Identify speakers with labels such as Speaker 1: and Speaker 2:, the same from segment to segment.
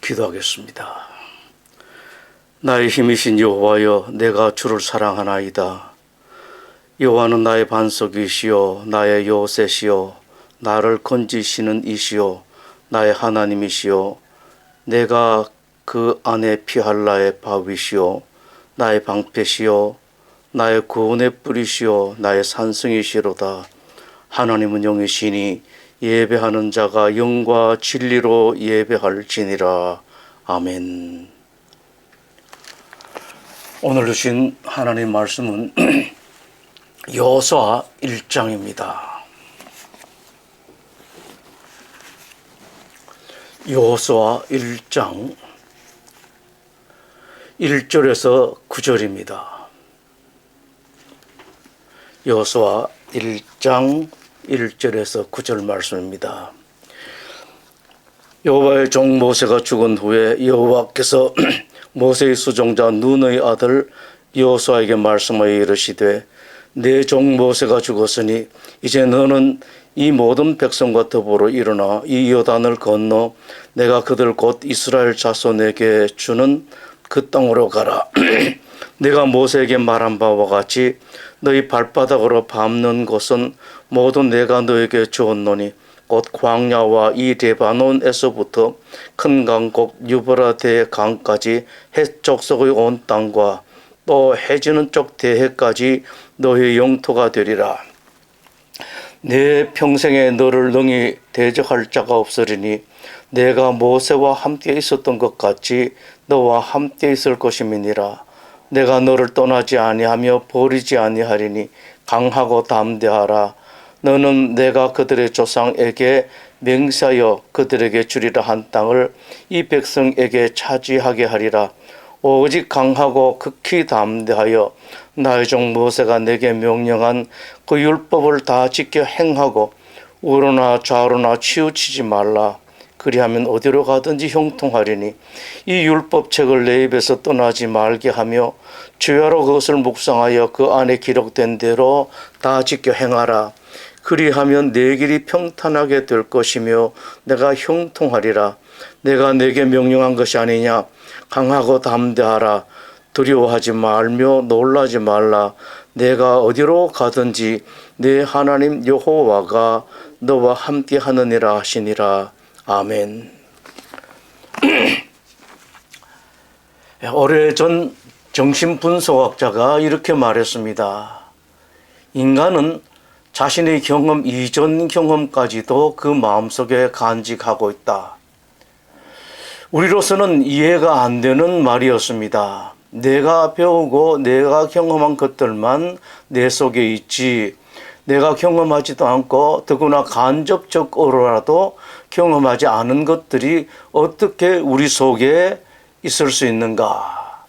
Speaker 1: 기도하겠습니다. 나의 힘이신 여호와여, 내가 주를 사랑하나이다. 여호와는 나의 반석이시요 나의 요새시요 나를 건지시는 이시요 나의 하나님이시요 내가 그 안에 피할 나의 바위시요 나의 방패시요 나의 구원의 뿌리시요 나의 산성이시로다. 하나님은 영이시니 예배하는 자가 영과 진리로 예배할지니라. 아멘. 오늘 주신 하나님 말씀은 여호수아 1장입니다. 여호수아 1장 1절에서 9절입니다. 여호수아 1장 1절에서 9절 말씀입니다. 여호와의 종 모세가 죽은 후에 여호와께서 모세의 수종자 눈의 아들 여호수아에게 말씀하여 이르시되 내 종 모세가 죽었으니 이제 너는 이 모든 백성과 더불어 일어나 이 요단을 건너 내가 그들 곧 이스라엘 자손에게 주는 그 땅으로 가라. 내가 모세에게 말한 바와 같이 너희 발바닥으로 밟는 곳은 모두 내가 너에게 주었노니 곧 광야와 이 레바논에서부터 큰 강 곧 유브라데 강까지 해쪽석의 온 땅과 또 해지는 쪽 대해까지 너의 영토가 되리라. 내 평생에 너를 능히 대적할 자가 없으리니 내가 모세와 함께 있었던 것 같이 너와 함께 있을 것임이니라. 내가 너를 떠나지 아니하며 버리지 아니하리니 강하고 담대하라. 너는 내가 그들의 조상에게 맹세하여 그들에게 주리라 한 땅을 이 백성에게 차지하게 하리라. 오직 강하고 극히 담대하여 나의 종 모세가 내게 명령한 그 율법을 다 지켜 행하고 우로나 좌로나 치우치지 말라. 그리하면 어디로 가든지 형통하리니 이 율법책을 내 입에서 떠나지 말게 하며 주야로 그것을 묵상하여 그 안에 기록된 대로 다 지켜 행하라. 그리하면 내 길이 평탄하게 될 것이며 내가 형통하리라. 내가 내게 명령한 것이 아니냐. 강하고 담대하라. 두려워하지 말며 놀라지 말라. 내가 어디로 가든지 내 하나님 여호와가 너와 함께 하느니라 하시니라. 아멘. 오래전 정신분석학자가 이렇게 말했습니다. 인간은 자신의 경험 이전 경험까지도 그 마음속에 간직하고 있다. 우리로서는 이해가 안 되는 말이었습니다. 내가 배우고 내가 경험한 것들만 내 속에 있지 내가 경험하지도 않고 더구나 간접적으로라도 경험하지 않은 것들이 어떻게 우리 속에 있을 수 있는가.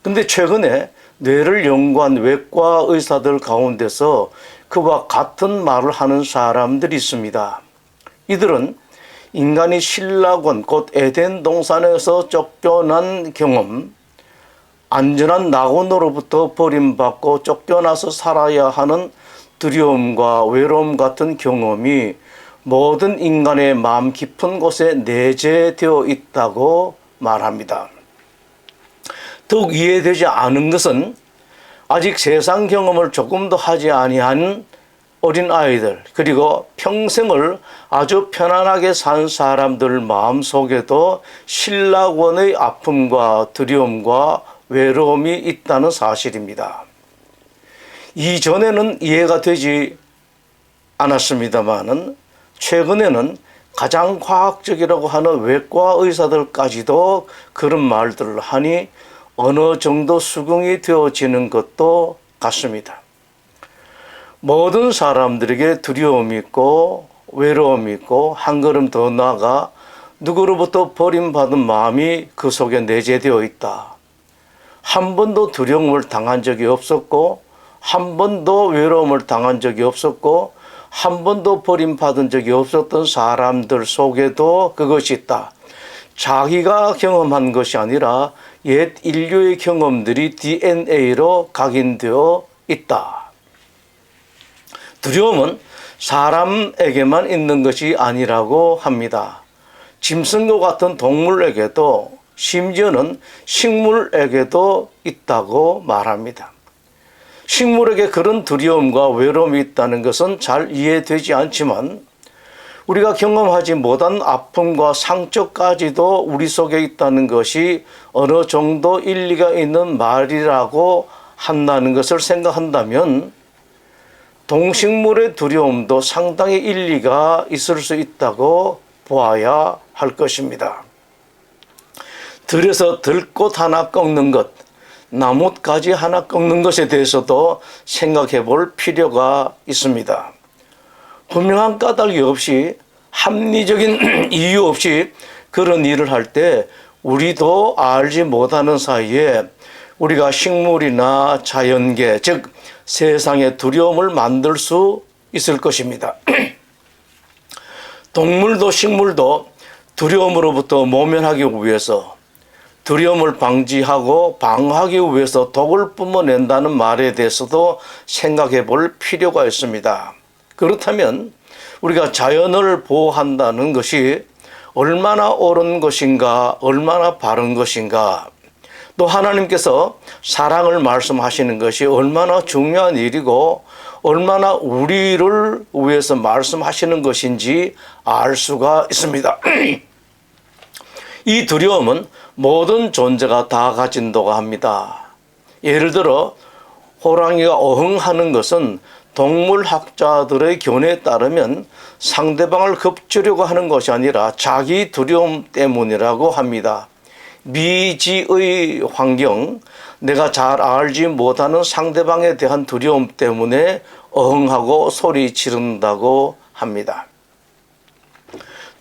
Speaker 1: 근데 최근에 뇌를 연구한 외과 의사들 가운데서 그와 같은 말을 하는 사람들이 있습니다. 이들은 인간이 신라권 곧 에덴 동산에서 쫓겨난 경험, 안전한 낙원으로부터 버림받고 쫓겨나서 살아야 하는 두려움과 외로움 같은 경험이 모든 인간의 마음 깊은 곳에 내재되어 있다고 말합니다. 더욱 이해되지 않은 것은 아직 세상 경험을 조금도 하지 아니한 어린 아이들 그리고 평생을 아주 편안하게 산 사람들 마음속에도 신라권의 아픔과 두려움과 외로움이 있다는 사실입니다. 이전에는 이해가 되지 않았습니다만은 최근에는 가장 과학적이라고 하는 외과 의사들까지도 그런 말들을 하니 어느 정도 수긍이 되어지는 것도 같습니다. 모든 사람들에게 두려움이 있고 외로움이 있고 한 걸음 더 나아가 누구로부터 버림받은 마음이 그 속에 내재되어 있다. 한 번도 두려움을 당한 적이 없었고 한 번도 외로움을 당한 적이 없었고 한 번도 버림받은 적이 없었던 사람들 속에도 그것이 있다. 자기가 경험한 것이 아니라 옛 인류의 경험들이 DNA로 각인되어 있다. 두려움은 사람에게만 있는 것이 아니라고 합니다. 짐승과 같은 동물에게도 심지어는 식물에게도 있다고 말합니다. 식물에게 그런 두려움과 외로움이 있다는 것은 잘 이해되지 않지만 우리가 경험하지 못한 아픔과 상처까지도 우리 속에 있다는 것이 어느 정도 일리가 있는 말이라고 한다는 것을 생각한다면 동식물의 두려움도 상당히 일리가 있을 수 있다고 보아야 할 것입니다. 들에서 들꽃 하나 꺾는 것, 나뭇가지 하나 꺾는 것에 대해서도 생각해 볼 필요가 있습니다. 분명한 까닭이 없이 합리적인 이유 없이 그런 일을 할 때 우리도 알지 못하는 사이에 우리가 식물이나 자연계, 즉 세상의 두려움을 만들 수 있을 것입니다. 동물도 식물도 두려움으로부터 모면하기 위해서, 두려움을 방지하고 방어하기 위해서 독을 뿜어낸다는 말에 대해서도 생각해 볼 필요가 있습니다. 그렇다면 우리가 자연을 보호한다는 것이 얼마나 옳은 것인가, 얼마나 바른 것인가, 또 하나님께서 사랑을 말씀하시는 것이 얼마나 중요한 일이고 얼마나 우리를 위해서 말씀하시는 것인지 알 수가 있습니다. 이 두려움은 모든 존재가 다 가진다고 합니다. 예를 들어 호랑이가 어흥하는 것은 동물학자들의 견해에 따르면 상대방을 겁주려고 하는 것이 아니라 자기 두려움 때문이라고 합니다. 미지의 환경, 내가 잘 알지 못하는 상대방에 대한 두려움 때문에 어흥하고 소리 지른다고 합니다.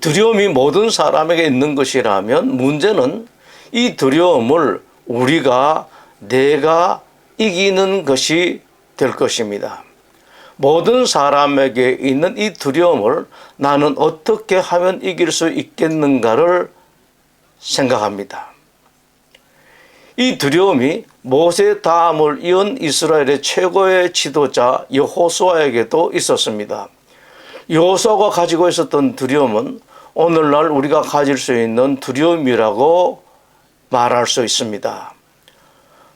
Speaker 1: 두려움이 모든 사람에게 있는 것이라면 문제는 이 두려움을 내가 이기는 것이 될 것입니다. 모든 사람에게 있는 이 두려움을 나는 어떻게 하면 이길 수 있겠는가를 생각합니다. 이 두려움이 모세 다음을 이은 이스라엘의 최고의 지도자 여호수아에게도 있었습니다. 여호수아가 가지고 있었던 두려움은 오늘날 우리가 가질 수 있는 두려움이라고 말할 수 있습니다.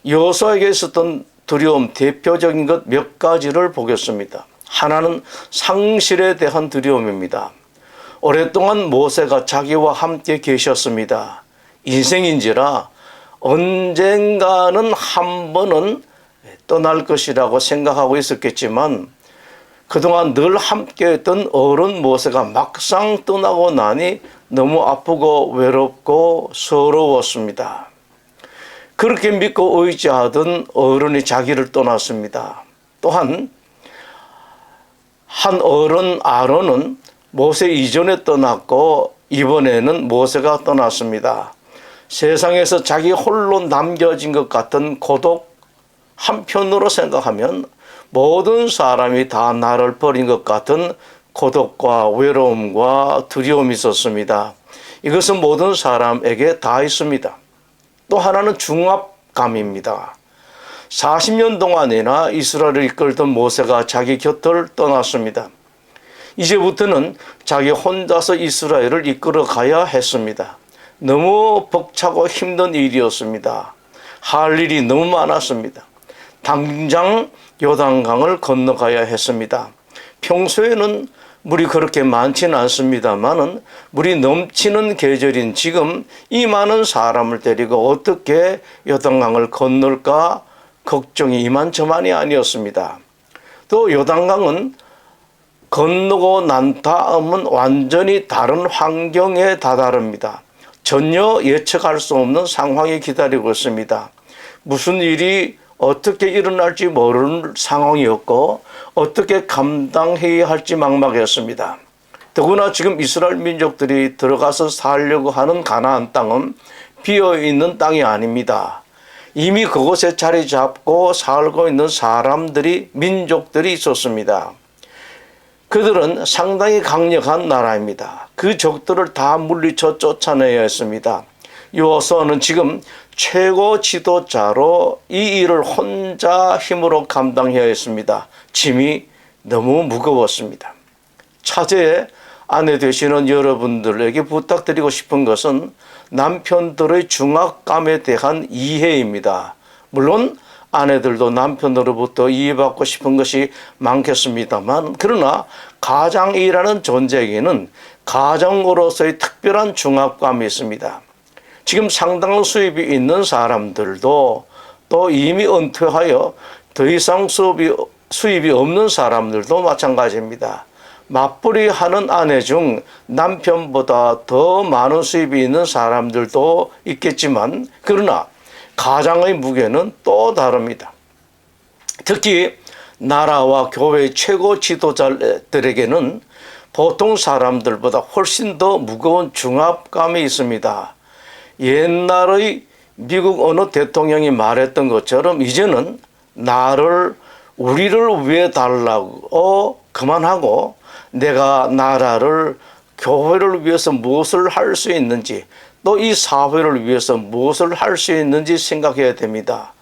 Speaker 1: 여호수아에게 있었던 두려움 대표적인 것 몇 가지를 보겠습니다. 하나는 상실에 대한 두려움입니다. 오랫동안 모세가 자기와 함께 계셨습니다. 인생인지라 언젠가는 한 번은 떠날 것이라고 생각하고 있었겠지만 그동안 늘 함께했던 어른 모세가 막상 떠나고 나니 너무 아프고 외롭고 서러웠습니다. 그렇게 믿고 의지하던 어른이 자기를 떠났습니다. 또한 한 어른 아론은 모세 이전에 떠났고 이번에는 모세가 떠났습니다. 세상에서 자기 홀로 남겨진 것 같은 고독, 한편으로 생각하면 모든 사람이 다 나를 버린 것 같은 고독과 외로움과 두려움이 있었습니다. 이것은 모든 사람에게 다 있습니다. 또 하나는 중압감입니다. 40년 동안이나 이스라엘을 이끌던 모세가 자기 곁을 떠났습니다. 이제부터는 자기 혼자서 이스라엘을 이끌어 가야 했습니다. 너무 벅차고 힘든 일이었습니다. 할 일이 너무 많았습니다. 당장 요단강을 건너가야 했습니다. 평소에는 물이 그렇게 많지는 않습니다만은 물이 넘치는 계절인 지금 이 많은 사람을 데리고 어떻게 요단강을 건널까 걱정이 이만저만이 아니었습니다. 또 요단강은 건너고 난 다음은 완전히 다른 환경에 다다릅니다. 전혀 예측할 수 없는 상황이 기다리고 있습니다. 무슨 일이 어떻게 일어날지 모르는 상황이었고 어떻게 감당해야 할지 막막했습니다. 더구나 지금 이스라엘 민족들이 들어가서 살려고 하는 가나안 땅은 비어있는 땅이 아닙니다. 이미 그곳에 자리 잡고 살고 있는 사람들이, 민족들이 있었습니다. 그들은 상당히 강력한 나라입니다. 그 적들을 다 물리쳐 쫓아내야 했습니다. 여호수아는 지금 최고 지도자로 이 일을 혼자 힘으로 감당해야 했습니다. 짐이 너무 무거웠습니다. 차제에 아내 되시는 여러분들에게 부탁드리고 싶은 것은 남편들의 중압감에 대한 이해입니다. 물론 아내들도 남편으로부터 이해받고 싶은 것이 많겠습니다만, 그러나 가장이라는 존재에게는 가정으로서의 특별한 중압감이 있습니다. 지금 상당한 수입이 있는 사람들도 또 이미 은퇴하여 더 이상 수입이 없는 사람들도 마찬가지입니다. 맞벌이 하는 아내 중 남편보다 더 많은 수입이 있는 사람들도 있겠지만, 그러나 가장의 무게는 또 다릅니다. 특히 나라와 교회의 최고 지도자들에게는 보통 사람들보다 훨씬 더 무거운 중압감이 있습니다. 옛날의 미국 어느 대통령이 말했던 것처럼 이제는 우리를 위해 달라고 그만하고 내가 나라를, 교회를 위해서 무엇을 할 수 있는지, 또 이 사회를 위해서 무엇을 할 수 있는지 생각해야 됩니다.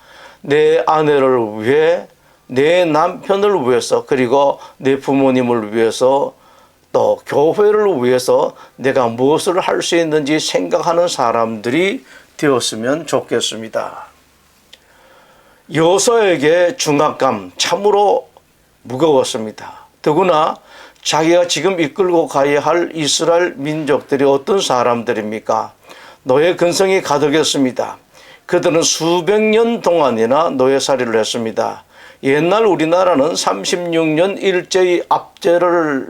Speaker 1: 내 아내를 위해, 내 남편을 위해서, 그리고 내 부모님을 위해서, 또 교회를 위해서 내가 무엇을 할 수 있는지 생각하는 사람들이 되었으면 좋겠습니다. 요소에게 중압감 참으로 무거웠습니다. 더구나 자기가 지금 이끌고 가야 할 이스라엘 민족들이 어떤 사람들입니까? 노예 근성이 가득했습니다. 그들은 수백 년 동안이나 노예살이를 했습니다. 옛날 우리나라는 36년 일제히 압제를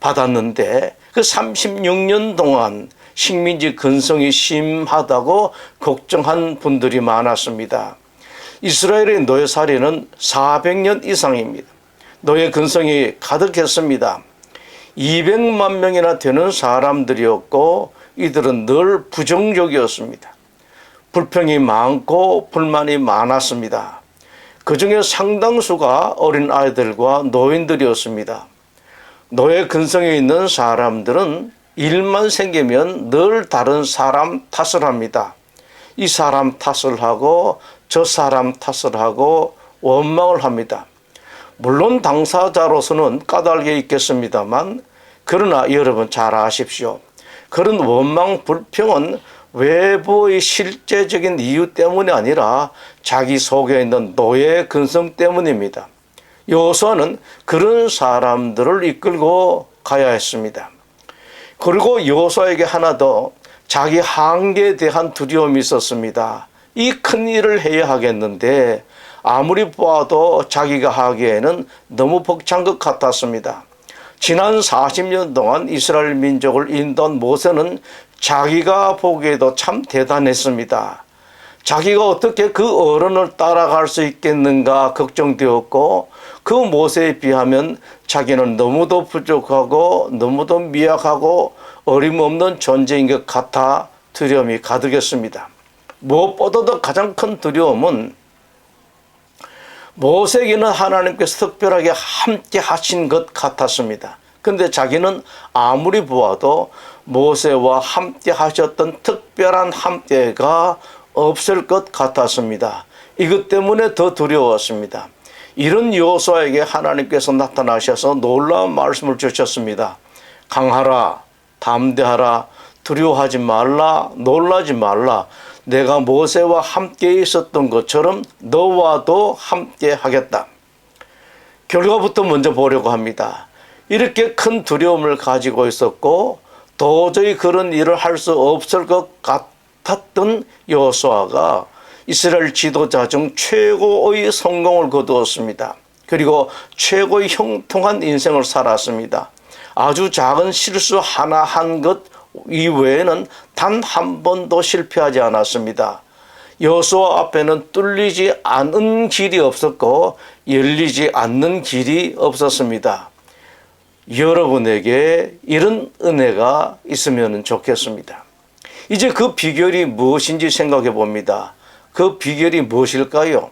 Speaker 1: 받았는데 그 36년 동안 식민지 근성이 심하다고 걱정한 분들이 많았습니다. 이스라엘의 노예살이는 400년 이상입니다. 노예 근성이 가득했습니다. 200만 명이나 되는 사람들이었고 이들은 늘 부정적이었습니다. 불평이 많고 불만이 많았습니다. 그 중에 상당수가 어린 아이들과 노인들이었습니다. 노예 근성에 있는 사람들은 일만 생기면 늘 다른 사람 탓을 합니다. 이 사람 탓을 하고 저 사람 탓을 하고 원망을 합니다. 물론 당사자로서는 까닭이 있겠습니다만, 그러나 여러분 잘 아십시오. 그런 원망 불평은 외부의 실제적인 이유 때문이 아니라 자기 속에 있는 노예 근성 때문입니다. 여호수아는 그런 사람들을 이끌고 가야 했습니다. 그리고 여호수아에게 하나 더, 자기 한계에 대한 두려움이 있었습니다. 이 큰 일을 해야 하겠는데 아무리 보아도 자기가 하기에는 너무 벅찬 것 같았습니다. 지난 40년 동안 이스라엘 민족을 인도한 모세는 자기가 보기에도 참 대단했습니다. 자기가 어떻게 그 어른을 따라갈 수 있겠는가 걱정되었고, 그 모세에 비하면 자기는 너무도 부족하고 너무도 미약하고 어림없는 존재인 것 같아 두려움이 가득했습니다. 무엇보다도 가장 큰 두려움은 모세에게는 하나님께서 특별하게 함께 하신 것 같았습니다. 그런데 자기는 아무리 보아도 모세와 함께 하셨던 특별한 함께가 없을 것 같았습니다. 이것 때문에 더 두려웠습니다. 이런 여호수아에게 하나님께서 나타나셔서 놀라운 말씀을 주셨습니다. 강하라, 담대하라, 두려워하지 말라, 놀라지 말라. 내가 모세와 함께 있었던 것처럼 너와도 함께 하겠다. 결과부터 먼저 보려고 합니다. 이렇게 큰 두려움을 가지고 있었고 도저히 그런 일을 할 수 없을 것 같았던 여호수아가 이스라엘 지도자 중 최고의 성공을 거두었습니다. 그리고 최고의 형통한 인생을 살았습니다. 아주 작은 실수 하나 한 것 이외에는 단 한 번도 실패하지 않았습니다. 여호수아 앞에는 뚫리지 않은 길이 없었고 열리지 않는 길이 없었습니다. 여러분에게 이런 은혜가 있으면 좋겠습니다. 이제 그 비결이 무엇인지 생각해 봅니다. 그 비결이 무엇일까요?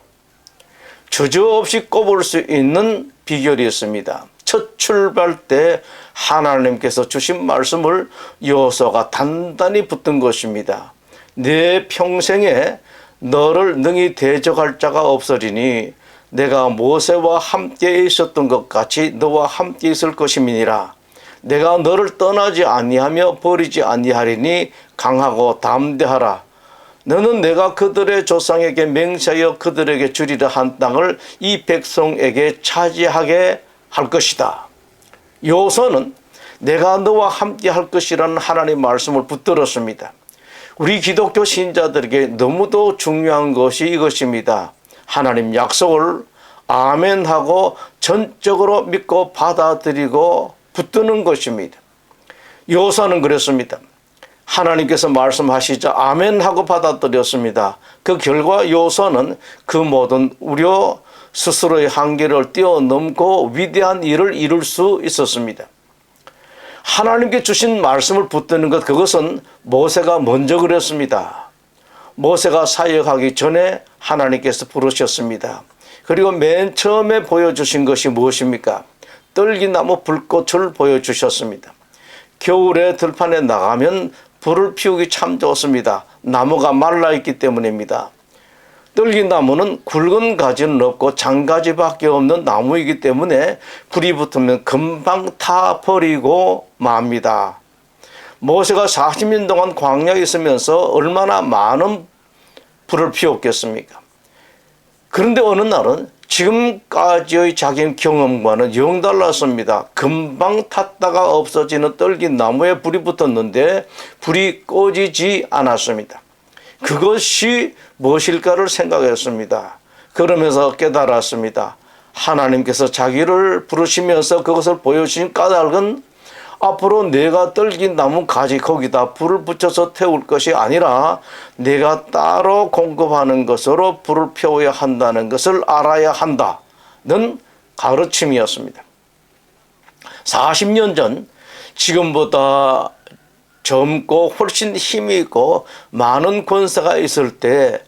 Speaker 1: 주저없이 꼽을 수 있는 비결이 있습니다. 첫 출발 때 하나님께서 주신 말씀을 여호수아가 단단히 붙든 것입니다. 내 평생에 너를 능히 대적할 자가 없으리니 내가 모세와 함께 있었던 것 같이 너와 함께 있을 것임이니라. 내가 너를 떠나지 아니하며 버리지 아니하리니 강하고 담대하라. 너는 내가 그들의 조상에게 맹세하여 그들에게 주리라 한 땅을 이 백성에게 차지하게 할 것이다. 여호수아는 내가 너와 함께 할 것이라는 하나님의 말씀을 붙들었습니다. 우리 기독교 신자들에게 너무도 중요한 것이 이것입니다. 하나님 약속을 아멘하고 전적으로 믿고 받아들이고 붙드는 것입니다. 여호수아는 그랬습니다. 하나님께서 말씀하시자 아멘하고 받아들였습니다. 그 결과 여호수아는 그 모든 우려 스스로의 한계를 뛰어넘고 위대한 일을 이룰 수 있었습니다. 하나님께 주신 말씀을 붙드는 것, 그것은 모세가 먼저 그랬습니다. 모세가 사역하기 전에 하나님께서 부르셨습니다. 그리고 맨 처음에 보여주신 것이 무엇입니까? 떨기나무 불꽃을 보여주셨습니다. 겨울에 들판에 나가면 불을 피우기 참 좋습니다. 나무가 말라있기 때문입니다. 떨기나무는 굵은 가지는 없고 장가지밖에 없는 나무이기 때문에 불이 붙으면 금방 타버리고 맙니다. 모세가 40년 동안 광야에 있으면서 얼마나 많은 불을 피웠겠습니까? 그런데 어느 날은 지금까지의 자기 경험과는 영 달랐습니다. 금방 탔다가 없어지는 떨기나무에 불이 붙었는데 불이 꺼지지 않았습니다. 그것이 무엇일까를 생각했습니다. 그러면서 깨달았습니다. 하나님께서 자기를 부르시면서 그것을 보여주신 까닭은 앞으로 내가 떨기나무 가지 거기다 불을 붙여서 태울 것이 아니라 내가 따로 공급하는 것으로 불을 피워야 한다는 것을 알아야 한다는 가르침이었습니다. 40년 전 지금보다 젊고 훨씬 힘이 있고 많은 권세가 있을 때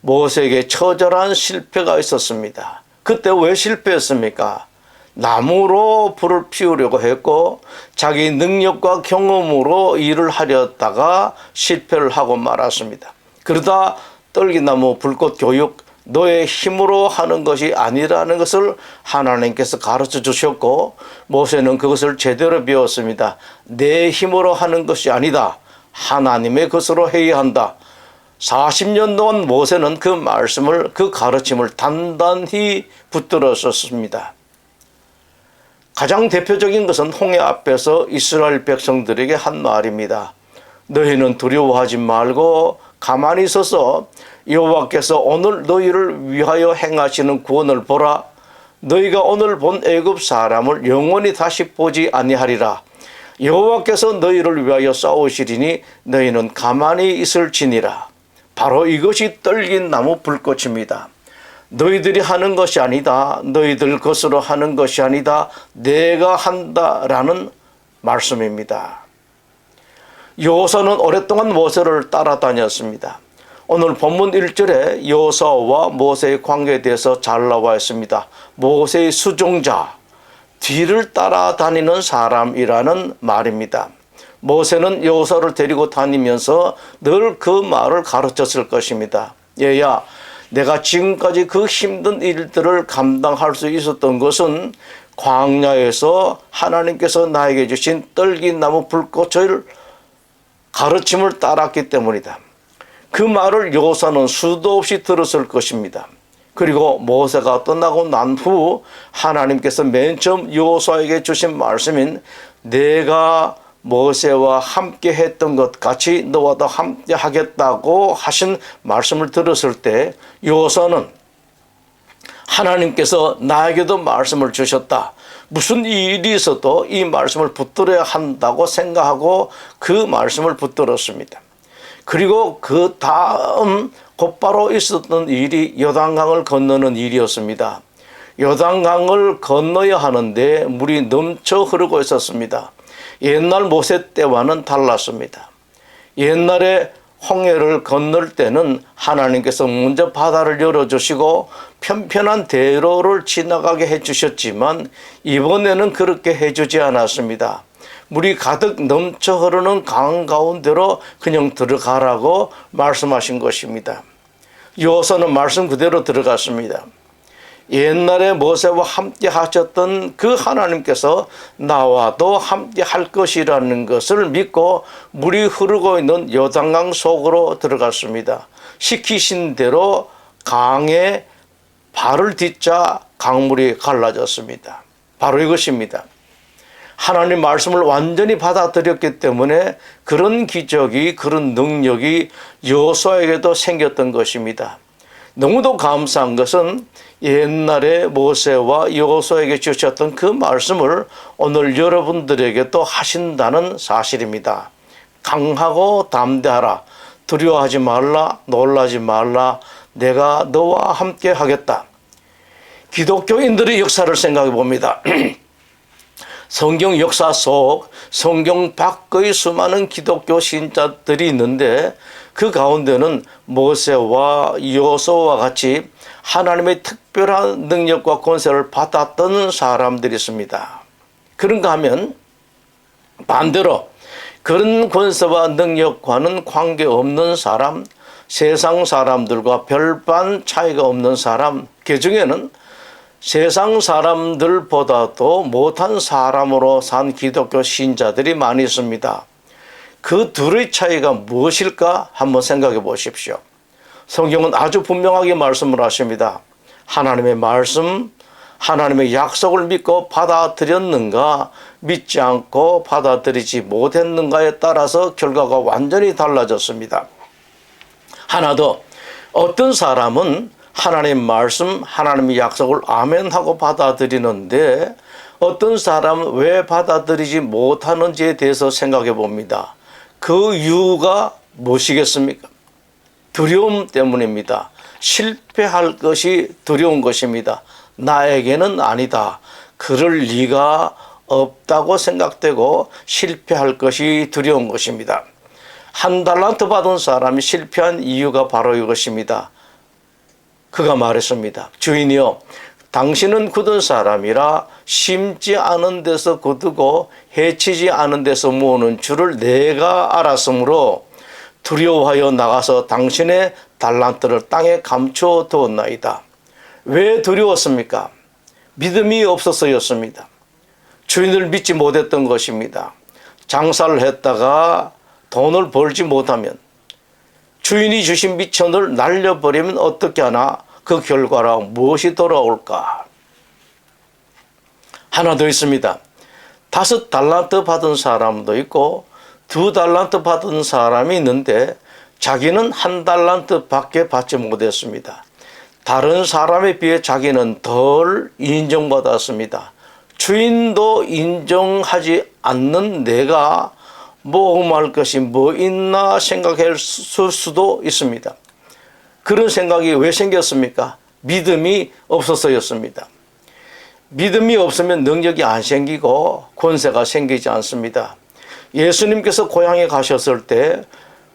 Speaker 1: 모세에게 처절한 실패가 있었습니다. 그때 왜 실패했습니까? 나무로 불을 피우려고 했고 자기 능력과 경험으로 일을 하려다가 실패를 하고 말았습니다. 그러다 떨기나무 불꽃 교육, 너의 힘으로 하는 것이 아니라는 것을 하나님께서 가르쳐 주셨고 모세는 그것을 제대로 배웠습니다. 내 힘으로 하는 것이 아니다. 하나님의 것으로 해야 한다. 40년 동안 모세는 그 말씀을, 그 가르침을 단단히 붙들었었습니다. 가장 대표적인 것은 홍해 앞에서 이스라엘 백성들에게 한 말입니다. 너희는 두려워하지 말고 가만히 서서 여호와께서 오늘 너희를 위하여 행하시는 구원을 보라. 너희가 오늘 본 애굽 사람을 영원히 다시 보지 아니하리라. 여호와께서 너희를 위하여 싸우시리니 너희는 가만히 있을지니라. 바로 이것이 떨기나무 불꽃입니다. 너희들이 하는 것이 아니다. 너희들 것으로 하는 것이 아니다. 내가 한다라는 말씀입니다. 여호수아는 오랫동안 모세를 따라다녔습니다. 오늘 본문 1절에 여호수아와 모세의 관계에 대해서 잘 나와 있습니다. 모세의 수종자, 뒤를 따라다니는 사람이라는 말입니다. 모세는 여호수아를 데리고 다니면서 늘 그 말을 가르쳤을 것입니다. 얘야, 내가 지금까지 그 힘든 일들을 감당할 수 있었던 것은 광야에서 하나님께서 나에게 주신 떨기나무 불꽃을 가르침을 따랐기 때문이다. 그 말을 여호수아는 수도 없이 들었을 것입니다. 그리고 모세가 떠나고 난 후 하나님께서 맨 처음 여호수아에게 주신 말씀인 내가 모세와 함께 했던 것 같이 너와도 함께 하겠다고 하신 말씀을 들었을 때 여호수아는 하나님께서 나에게도 말씀을 주셨다. 무슨 일이 있어도 이 말씀을 붙들어야 한다고 생각하고 그 말씀을 붙들었습니다. 그리고 그 다음 곧바로 있었던 일이 요단강을 건너는 일이었습니다. 요단강을 건너야 하는데 물이 넘쳐 흐르고 있었습니다. 옛날 모세 때와는 달랐습니다. 옛날에 홍해를 건널 때는 하나님께서 먼저 바다를 열어주시고 편편한 대로를 지나가게 해주셨지만 이번에는 그렇게 해주지 않았습니다. 물이 가득 넘쳐 흐르는 강 가운데로 그냥 들어가라고 말씀하신 것입니다. 여호수아는 말씀 그대로 들어갔습니다. 옛날에 모세와 함께 하셨던 그 하나님께서 나와도 함께 할 것이라는 것을 믿고 물이 흐르고 있는 요단강 속으로 들어갔습니다. 시키신 대로 강에 발을 딛자 강물이 갈라졌습니다. 바로 이것입니다. 하나님 말씀을 완전히 받아들였기 때문에 그런 기적이, 그런 능력이 여호수아에게도 생겼던 것입니다. 너무도 감사한 것은 옛날에 모세와 여호수아에게 주셨던 그 말씀을 오늘 여러분들에게 또 하신다는 사실입니다. 강하고 담대하라. 두려워하지 말라. 놀라지 말라. 내가 너와 함께 하겠다. 기독교인들의 역사를 생각해 봅니다. 성경 역사 속 성경 밖의 수많은 기독교 신자들이 있는데 그 가운데는 모세와 여호수아와 같이 하나님의 특별한 능력과 권세를 받았던 사람들이 있습니다. 그런가 하면 반대로 그런 권세와 능력과는 관계없는 사람, 세상 사람들과 별반 차이가 없는 사람, 그 중에는 세상 사람들보다도 못한 사람으로 산 기독교 신자들이 많이 있습니다. 그 둘의 차이가 무엇일까 한번 생각해 보십시오. 성경은 아주 분명하게 말씀을 하십니다. 하나님의 말씀, 하나님의 약속을 믿고 받아들였는가, 믿지 않고 받아들이지 못했는가에 따라서 결과가 완전히 달라졌습니다. 하나 더, 어떤 사람은 하나님 말씀, 하나님의 약속을 아멘하고 받아들이는데 어떤 사람은 왜 받아들이지 못하는지에 대해서 생각해 봅니다. 그 이유가 무엇이겠습니까? 두려움 때문입니다. 실패할 것이 두려운 것입니다. 나에게는 아니다. 그럴 리가 없다고 생각되고 실패할 것이 두려운 것입니다. 1달란트 받은 사람이 실패한 이유가 바로 이것입니다. 그가 말했습니다. 주인이여, 당신은 굳은 사람이라 심지 않은 데서 거두고 해치지 않은 데서 모으는 줄을 내가 알았으므로 두려워하여 나가서 당신의 달란트를 땅에 감추어 두었나이다. 왜 두려웠습니까? 믿음이 없어서였습니다. 주인을 믿지 못했던 것입니다. 장사를 했다가 돈을 벌지 못하면, 주인이 주신 미천을 날려버리면 어떻게 하나, 그 결과로 무엇이 돌아올까? 하나 더 있습니다. 5달란트 받은 사람도 있고 2달란트 받은 사람이 있는데 자기는 1달란트 밖에 받지 못했습니다. 다른 사람에 비해 자기는 덜 인정받았습니다. 주인도 인정하지 않는 내가 모험할 것이 뭐 있나 생각할 수도 있습니다. 그런 생각이 왜 생겼습니까? 믿음이 없어서였습니다. 믿음이 없으면 능력이 안 생기고 권세가 생기지 않습니다. 예수님께서 고향에 가셨을 때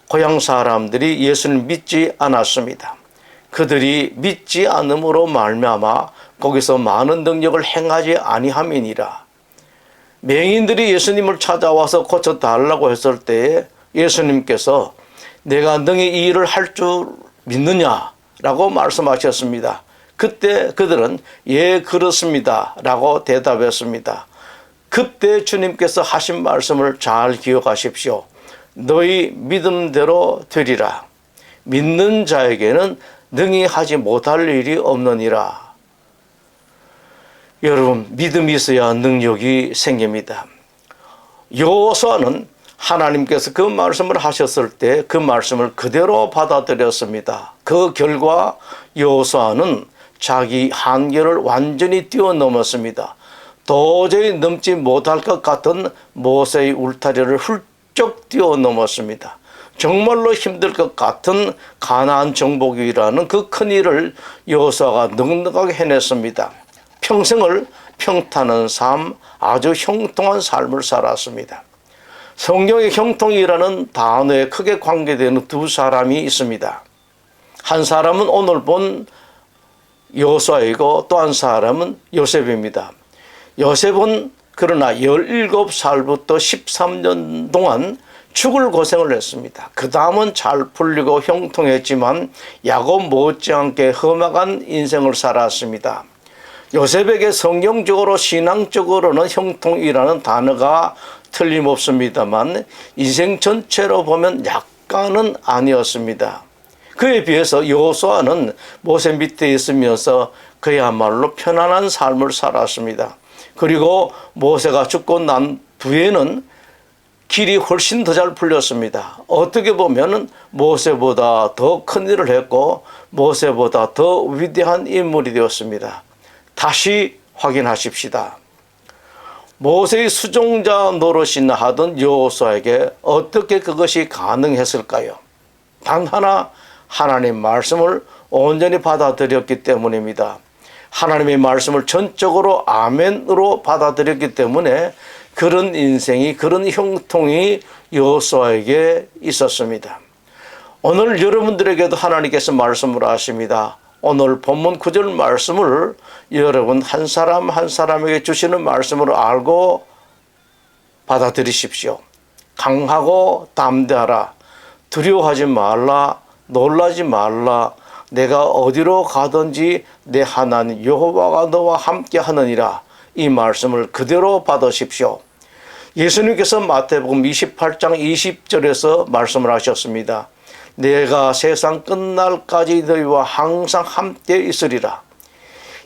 Speaker 1: 고향 사람들이 예수님 믿지 않았습니다. 그들이 믿지 않음으로 말미암아 거기서 많은 능력을 행하지 아니함이니라. 맹인들이 예수님을 찾아와서 고쳐달라고 했을 때 예수님께서 내가 능히 이 일을 할 줄 믿느냐라고 말씀하셨습니다. 그때 그들은 예 그렇습니다 라고 대답했습니다. 그때 주님께서 하신 말씀을 잘 기억하십시오. 너희 믿음대로 되리라. 믿는 자에게는 능히 하지 못할 일이 없느니라. 여러분, 믿음이 있어야 능력이 생깁니다. 여호수아는 하나님께서 그 말씀을 하셨을 때 그 말씀을 그대로 받아들였습니다. 그 결과 여호수아는 자기 한계를 완전히 뛰어넘었습니다. 도저히 넘지 못할 것 같은 모세의 울타리를 훌쩍 뛰어넘었습니다. 정말로 힘들 것 같은 가나안 정복이라는 그 큰 일을 여호수아가 넉넉하게 해냈습니다. 평생을 평탄한 삶, 아주 형통한 삶을 살았습니다. 성경의 형통이라는 단어에 크게 관계되는 두 사람이 있습니다. 한 사람은 오늘 본 여호수아이고 또 한 사람은 요셉입니다. 요셉은 그러나 17살부터 13년 동안 죽을 고생을 했습니다. 그 다음은 잘 풀리고 형통했지만 야곱 못지않게 험악한 인생을 살았습니다. 요셉에게 성경적으로 신앙적으로는 형통이라는 단어가 틀림없습니다만 인생 전체로 보면 약간은 아니었습니다. 그에 비해서 여호수아는 모세 밑에 있으면서 그야말로 편안한 삶을 살았습니다. 그리고 모세가 죽고 난 뒤에는 길이 훨씬 더 잘 풀렸습니다. 어떻게 보면 모세보다 더 큰 일을 했고 모세보다 더 위대한 인물이 되었습니다. 다시 확인하십시다. 모세의 수종자 노릇이나 하던 여호수아에게 어떻게 그것이 가능했을까요? 단 하나, 하나님 말씀을 온전히 받아들였기 때문입니다. 하나님의 말씀을 전적으로 아멘으로 받아들였기 때문에 그런 인생이, 그런 형통이 여호수아에게 있었습니다. 오늘 여러분들에게도 하나님께서 말씀을 하십니다. 오늘 본문 9절 말씀을 여러분 한 사람 한 사람에게 주시는 말씀으로 알고 받아들이십시오. 강하고 담대하라. 두려워하지 말라. 놀라지 말라. 내가 어디로 가든지 내 하나님 여호와가 너와 함께 하느니라. 이 말씀을 그대로 받으십시오. 예수님께서 마태복음 28장 20절에서 말씀을 하셨습니다. 내가 세상 끝날까지 너희와 항상 함께 있으리라.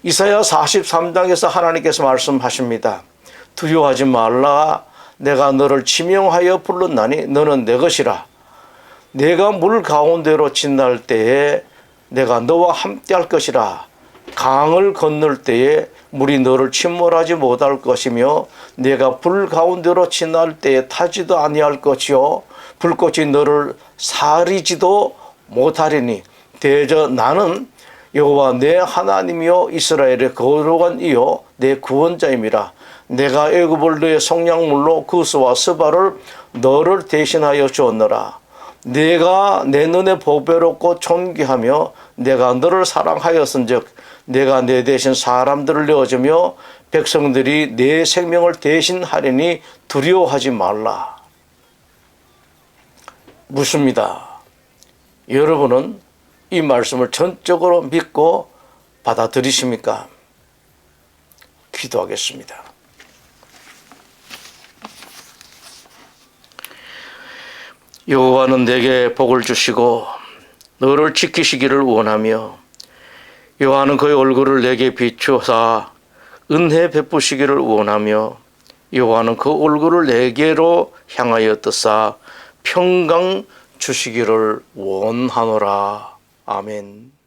Speaker 1: 이사야 43장에서 하나님께서 말씀하십니다. 두려워하지 말라. 내가 너를 지명하여 불렀나니 너는 내 것이라. 내가 물 가운데로 지날 때에 내가 너와 함께 할 것이라. 강을 건널 때에 물이 너를 침몰하지 못할 것이며 내가 불 가운데로 지날 때에 타지도 아니할 것이요 불꽃이 너를 사리지도 못하리니 대저 나는 여호와 내 하나님이요 이스라엘의 거룩한 이요 내 구원자임이라. 내가 애굽을 너의 속량물로 구스와 스바를 너를 대신하여 주었노라. 내가 내 눈에 보배롭고 존귀하며 내가 너를 사랑하였은즉 내가 내 대신 사람들을 내어주며 백성들이 내 생명을 대신하리니 두려워하지 말라. 묻습니다. 여러분은 이 말씀을 전적으로 믿고 받아들이십니까? 기도하겠습니다. 여호와는 내게 복을 주시고 너를 지키시기를 원하며 여호와는 그의 얼굴을 내게 비추사 은혜 베푸시기를 원하며 여호와는 그 얼굴을 내게로 향하여 뜨사 평강 주시기를 원하노라. 아멘.